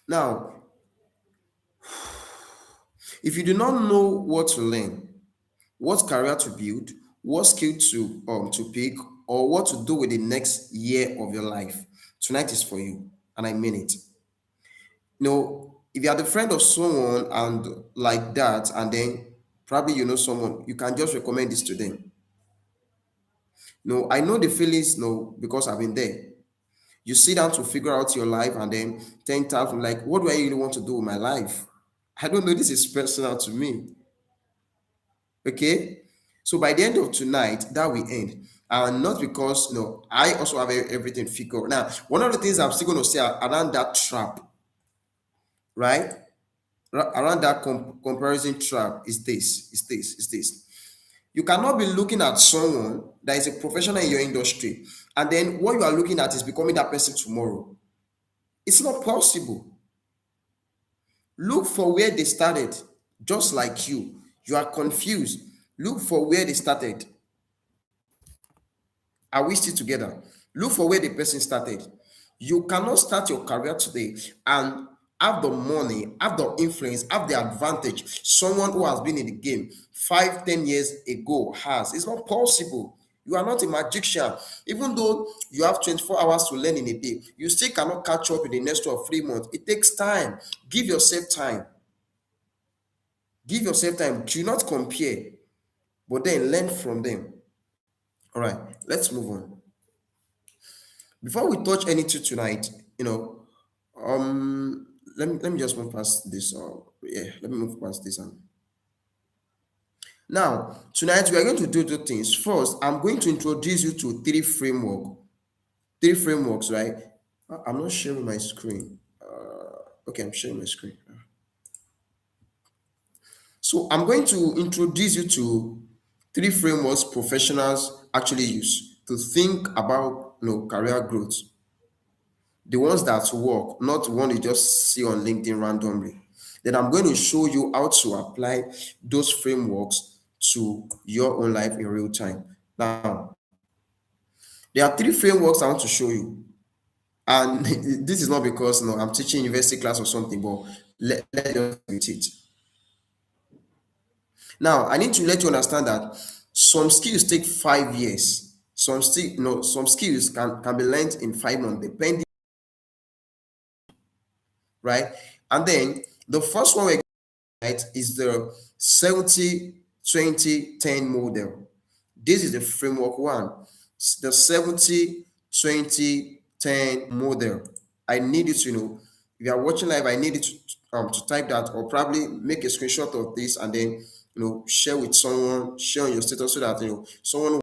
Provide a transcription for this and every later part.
Now, if you do not know what to learn, what career to build, what skill to pick, or what to do with the next year of your life, tonight is for you, and I mean it. If you are the friend of someone and like that, and then probably you know someone, you can just recommend this to them. No, I know the feelings, no, because I've been there. You sit down to figure out your life, and then 10,000, like, what do I really want to do with my life? I don't know. This is personal to me. Okay. So by the end of tonight, that will end. And not because, I also have everything figured. Now, one of the things I'm still going to say around that trap, right? Around that comparison trap is this. You cannot be looking at someone that is a professional in your industry, and then what you are looking at is becoming that person tomorrow. It's not possible. Look for where they started, just like you. You are confused. Look for where they started. Are we still together? Look for where the person started. You cannot start your career today and have the money, have the influence, have the advantage someone who has been in the game 5, 10 years ago has. It's not possible. You are not a magician. Even though you have 24 hours to learn in a day, you still cannot catch up in the next 2 or 3 months. It takes time. Give yourself time. Give yourself time. Do not compare, but then learn from them. All right, let's move on. Before we touch anything tonight, let me just move past this. Yeah, let me move past this. Now, tonight we are going to do two things. First, I'm going to introduce you to three frameworks, right? I'm not sharing my screen. Okay, I'm sharing my screen. So I'm going to introduce you to three frameworks professionals actually use to think about career growth. The ones that work, not one you just see on LinkedIn randomly. Then I'm going to show you how to apply those frameworks to your own life in real time. Now, there are three frameworks I want to show you. And this is not because I'm teaching university class or something, but let us with it. Now, I need to let you understand that some skills take 5 years. Some skills can be learned in 5 months, depending, right? And then the first one we're right, is the 70-20-10 model. This is the framework one. The 70-20-10 model. I need you to know. If you are watching live, I need you to type that, or probably make a screenshot of this and then share with someone, share on your status, so that someone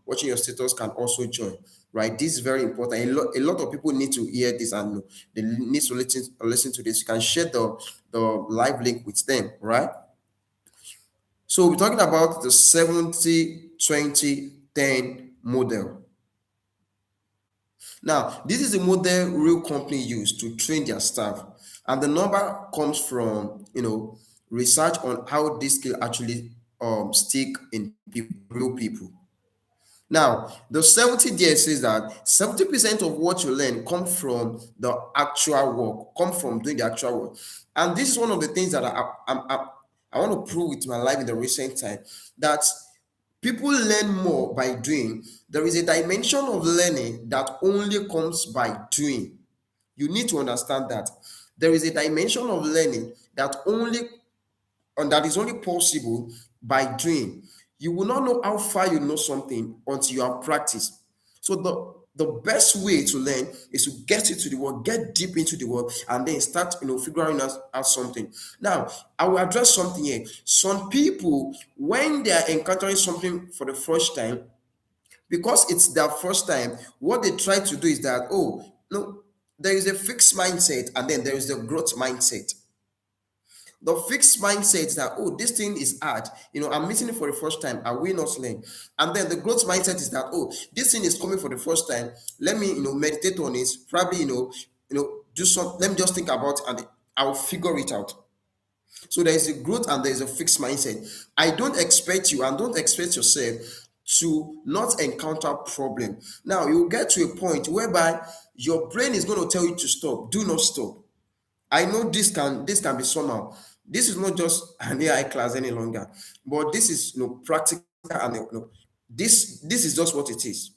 watching your status can also join. Right, this is very important. A lot of people need to hear this, and they need to listen to this. You can share the live link with them, right? So we're talking about the 70-20-10 model. Now, this is a model real company use to train their staff, and the number comes from research on how this skill actually stick in real people. Now, the 70 there says that 70% of what you learn come from the actual work, come from doing the actual work. And this is one of the things that I want to prove with my life in the recent time, that people learn more by doing. There is a dimension of learning that only comes by doing. You need to understand that. There is a dimension of learning that is only possible by doing. You will not know how far you know something until you have practiced. So the best way to learn is to get into the work, get deep into the work, and then start figuring out something. Now, I will address something here. Some people, when they are encountering something for the first time, because it's their first time, what they try to do is that, oh no, there is a fixed mindset, and then there is the growth mindset. The fixed mindset is that, oh, this thing is hard. I'm meeting it for the first time. I will not learn. And then the growth mindset is that, oh, this thing is coming for the first time. Let me, meditate on it. Probably, do some. Let me just think about it, and I'll figure it out. So there is a growth and there is a fixed mindset. I don't expect you and don't expect yourself to not encounter problem. Now you will get to a point whereby your brain is going to tell you to stop. Do not stop. I know this can be somehow. This is not just an AI class any longer, but this is practical and this is just what it is.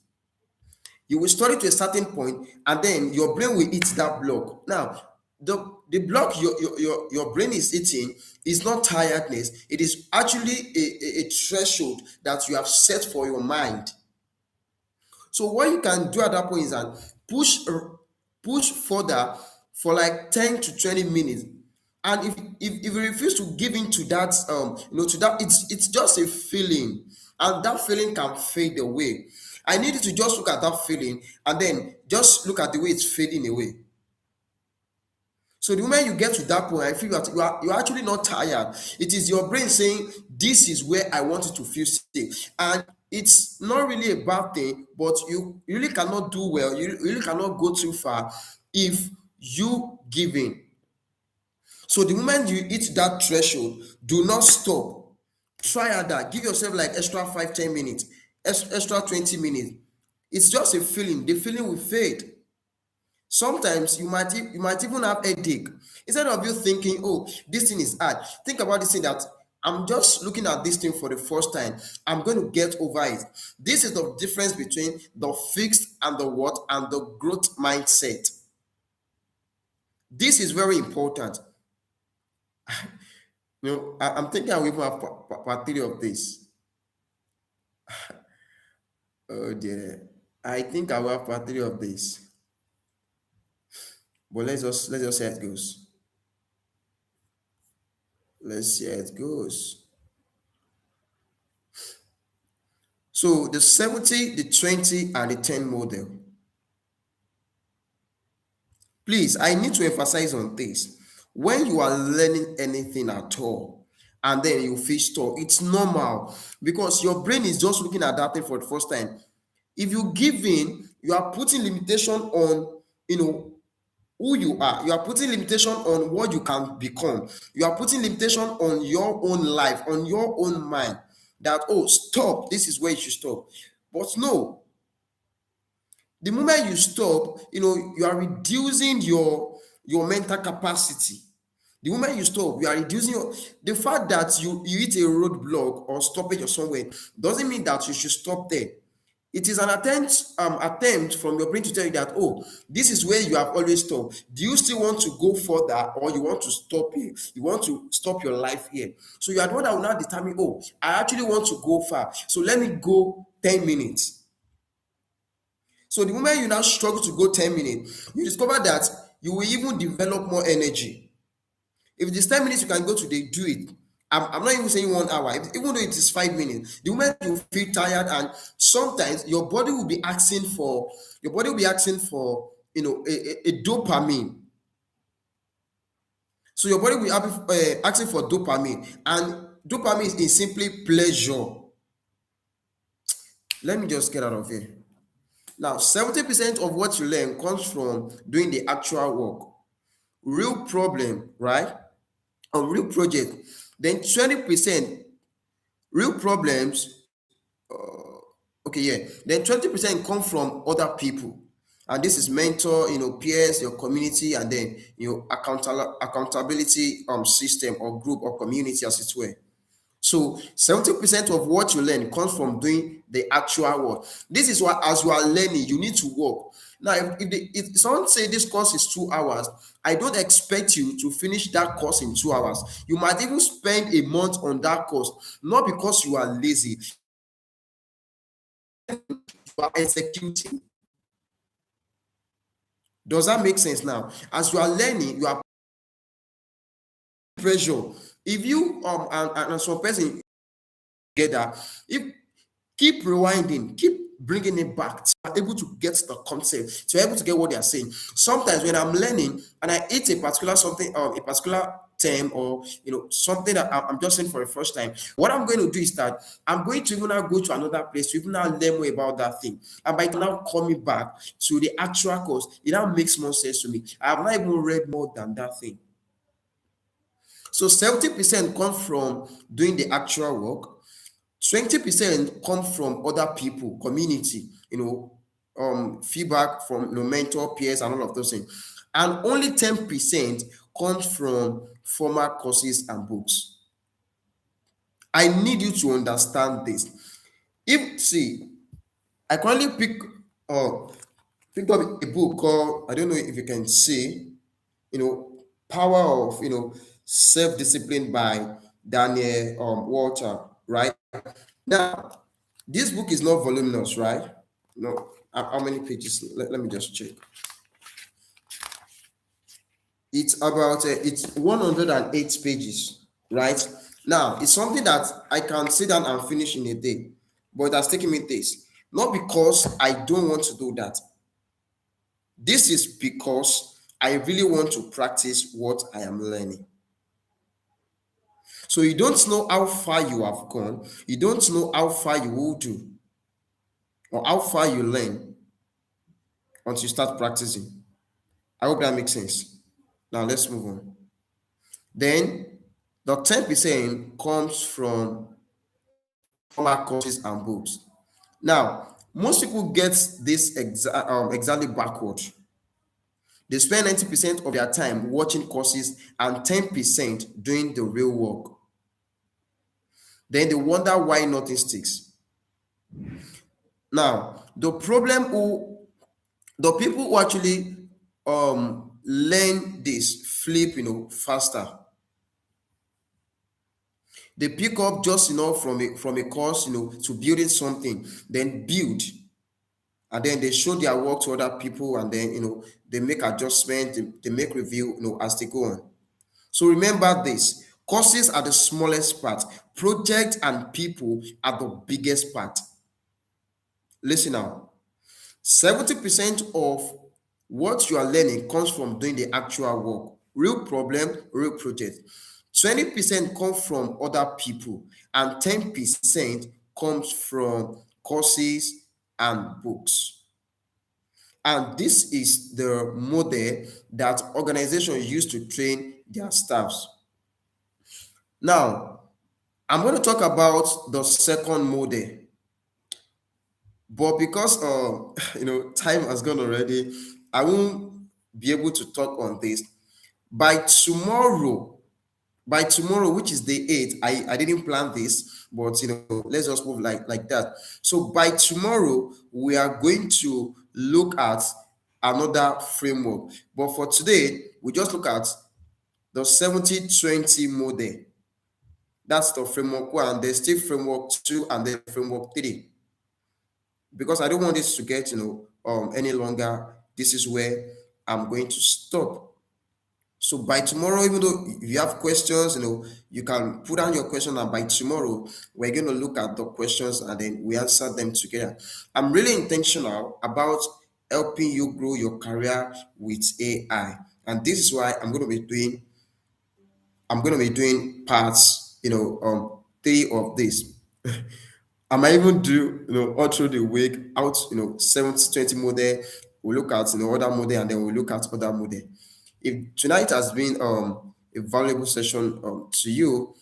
You will study to a certain point, and then your brain will eat that block. Now, the block your brain is eating is not tiredness. It is actually a threshold that you have set for your mind. So what you can do at that point is that push further for like 10 to 20 minutes. And if you refuse to give in to that, to that, it's just a feeling, and that feeling can fade away. I need you to just look at that feeling and then just look at the way it's fading away. So the moment you get to that point, I feel that you're actually not tired. It is your brain saying, "This is where I want you to feel safe," and it's not really a bad thing. But you really cannot do well. You really cannot go too far if you give in. So the moment you hit that threshold, do not stop. Try harder. Give yourself like extra 5, 10 minutes, extra 20 minutes. It's just a feeling. The feeling will fade. Sometimes you might even have headache. Instead of you thinking, oh, this thing is hard, think about this thing that I'm just looking at this thing for the first time. I'm going to get over it. This is the difference between the fixed and the what and the growth mindset. This is very important. I'm thinking I will even have part three of this. Oh dear. I think I will have part three of this. But let's just see how it goes. Let's see how it goes. So the 70, the 20, and the 10 model. Please, I need to emphasize on this. When you are learning anything at all, and then you feel stuck, it's normal because your brain is just looking at that thing for the first time. If you give in, you are putting limitation on, who you are. You are putting limitation on what you can become. You are putting limitation on your own life, on your own mind. That, oh, stop. This is where you should stop. But no, the moment you stop, you are reducing your mental capacity. The moment you stop, you are reducing the fact that you hit a roadblock or stoppage or somewhere doesn't mean that you should stop there. It is an attempt from your brain to tell you that, oh, this is where you have always stopped. Do you still want to go further, or you want to stop here? You want to stop your life here? So you are the one that will now determine, oh, I actually want to go far. So let me go 10 minutes. So the moment you now struggle to go 10 minutes, you discover that you will even develop more energy. If it is 10 minutes you can go today, do it. I'm not even saying 1 hour, even though it is 5 minutes. The moment you feel tired, and sometimes your body will be asking for a dopamine. So your body will be asking for dopamine, and dopamine is simply pleasure. Let me just get out of here. Now, 70% of what you learn comes from doing the actual work, real problem, right? A real project. Then 20% real problems. Okay, yeah. Then 20% come from other people. And this is mentor, peers, your community, and then accountability system or group or community as it were. So 70% of what you learn comes from doing the actual work. This is why, as you are learning, you need to work. Now, if someone say this course is 2 hours, I don't expect you to finish that course in 2 hours. You might even spend a month on that course, not because you are lazy, you are executing. Does that make sense now? As you are learning, you are pressure. If you and some person together, if keep rewinding, keep bringing it back to are able to get the concept, to be able to get what they are saying. Sometimes when I'm learning and I hit a particular something, a particular term, or something that I'm just saying for the first time, what I'm going to do is that I'm going to even now go to another place to even now learn more about that thing. And by now coming back to the actual course, it now makes more sense to me. I have not even read more than that thing. So 70% comes from doing the actual work. 20% come from other people, community, feedback from mentor, peers, and all of those things. And only 10% comes from former courses and books. I need you to understand this. If see, I currently picked up a book called, I don't know if you can see, Power of Self-Discipline by Daniel Walter, right? Now, this book is not voluminous, right? No. How many pages? Let me just check. It's 108 pages, right? Now, it's something that I can sit down and finish in a day, but it has taken me days. Not because I don't want to do that. This is because I really want to practice what I am learning. So you don't know how far you have gone, you don't know how far you will do, or how far you learn until you start practicing. I hope that makes sense. Now let's move on. Then the 10% comes from former courses and books. Now, most people get this exactly backward. They spend 90% of their time watching courses and 10% doing the real work. Then they wonder why nothing sticks. Now, the people who actually learn this flip, faster. They pick up just enough from a course, to building something, then build, and then they show their work to other people, and then they make adjustments, they make review, as they go on. So remember this: courses are the smallest part, project and people are the biggest part. Listen now. 70% of what you are learning comes from doing the actual work, real problem, real project. 20% comes from other people, and 10% comes from courses and books. And this is the model that organizations use to train their staffs. Now, I'm going to talk about the second model, but because time has gone already, I won't be able to talk on this. By tomorrow, which is day 8, I didn't plan this, but let's just move like that. So by tomorrow, we are going to look at another framework. But for today, we just look at the 70-20 model. That's the framework 1. There's still framework 2 and then framework 3. Because I don't want this to get any longer, this is where I'm going to stop. So by tomorrow, even though if you have questions, you can put down your question, and by tomorrow we're going to look at the questions and then we answer them together. I'm really intentional about helping you grow your career with AI, and this is why I'm going to be doing parts 3 of this. I might even do all through the week out 70-20 model. We look at other model, and then we look at other model. If tonight has been a valuable session to you,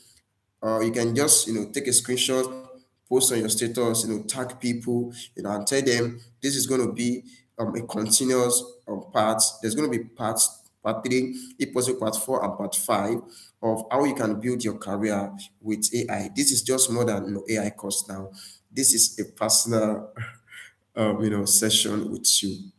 you can just take a screenshot, post on your status, tag people, and tell them this is going to be a continuous part. There's going to be part 3, if possible part 4 and part 5 of how you can build your career with AI. This is just more than AI course now. This is a personal session with you.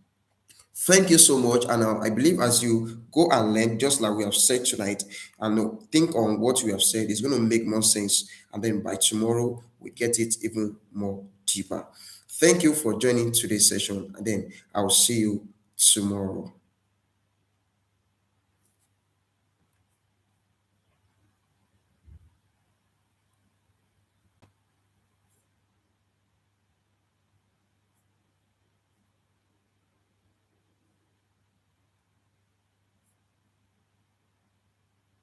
Thank you so much. And I believe as you go and learn, just like we have said tonight, and think on what we have said, it's going to make more sense. And then by tomorrow, we get it even more deeper. Thank you for joining today's session. And then I'll see you tomorrow.